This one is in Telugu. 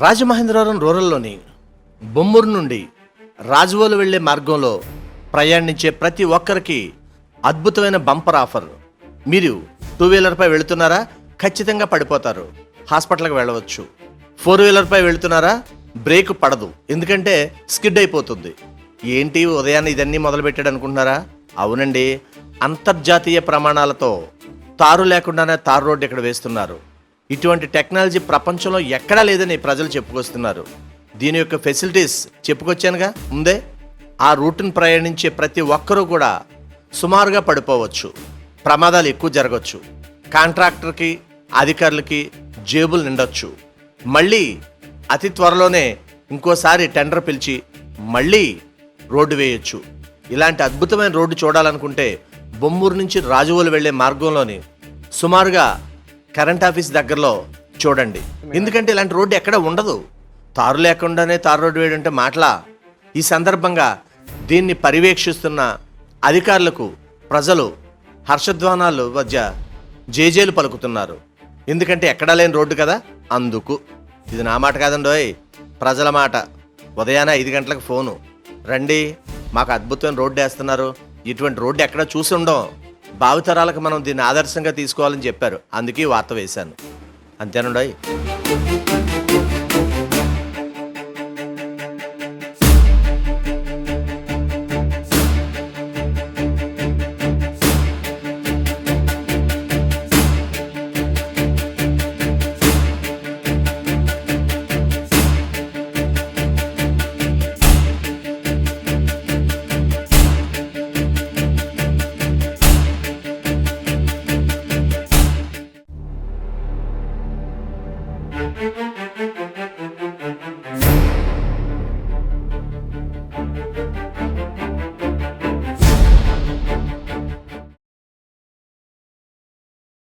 రాజమహేంద్రవరం రూరల్లోని బొమ్మూరు నుండి రాజవోలు వెళ్లే మార్గంలో ప్రయాణించే ప్రతి ఒక్కరికి అద్భుతమైన బంపర్ ఆఫర్. మీరు 2 వీలర్పై వెళుతున్నారా? ఖచ్చితంగా పడిపోతారు, హాస్పిటల్కి వెళ్ళవచ్చు. 4 వీలర్పై వెళుతున్నారా? బ్రేక్ పడదు, ఎందుకంటే స్కిడ్ అయిపోతుంది. ఏంటి ఉదయాన్నే ఇదన్నీ మొదలుపెట్టాడు అనుకుంటున్నారా? అవునండి, అంతర్జాతీయ ప్రమాణాలతో తారు లేకుండానే తారు రోడ్డు ఇక్కడ వేస్తున్నారు. ఇటువంటి టెక్నాలజీ ప్రపంచంలో ఎక్కడా లేదని ప్రజలు చెప్పుకొస్తున్నారు. దీని యొక్క ఫెసిలిటీస్ చెప్పుకొచ్చానుగా ముందే. ఆ రూట్ను ప్రయాణించే ప్రతి ఒక్కరూ కూడా సుమారుగా పడిపోవచ్చు, ప్రమాదాలు ఎక్కువ జరగవచ్చు. కాంట్రాక్టర్కి, అధికారులకి జేబులు నిండొచ్చు. మళ్ళీ అతి త్వరలోనే ఇంకోసారి టెండర్ పిలిచి మళ్ళీ రోడ్డు వేయొచ్చు. ఇలాంటి అద్భుతమైన రోడ్డు చూడాలనుకుంటే బొమ్మూరు నుంచి రాజవోలు వెళ్లే మార్గంలోని సుమారుగా కరెంట్ ఆఫీస్ దగ్గరలో చూడండి. ఎందుకంటే ఇలాంటి రోడ్డు ఎక్కడ ఉండదు. తారు లేకుండానే తారు రోడ్డు వేయడంటే మాటలా. ఈ సందర్భంగా దీన్ని పర్యవేక్షిస్తున్న అధికారులకు ప్రజలు హర్షధ్వానాలు మధ్య జేజేలు పలుకుతున్నారు. ఎందుకంటే ఎక్కడా లేని రోడ్డు కదా, అందుకు. ఇది నా మాట కాదండోయ్, ప్రజల మాట. ఉదయాన్నే 5 గంటలకు ఫోను, రండి మాకు అద్భుతమైన రోడ్డు వేస్తున్నారు, ఇటువంటి రోడ్డు ఎక్కడా చూసి ఉండం, భావితరాలకు మనం దీన్ని ఆదర్శంగా తీసుకోవాలని చెప్పారు. అందుకే వార్త వేశాను. అంతేనండోయ్.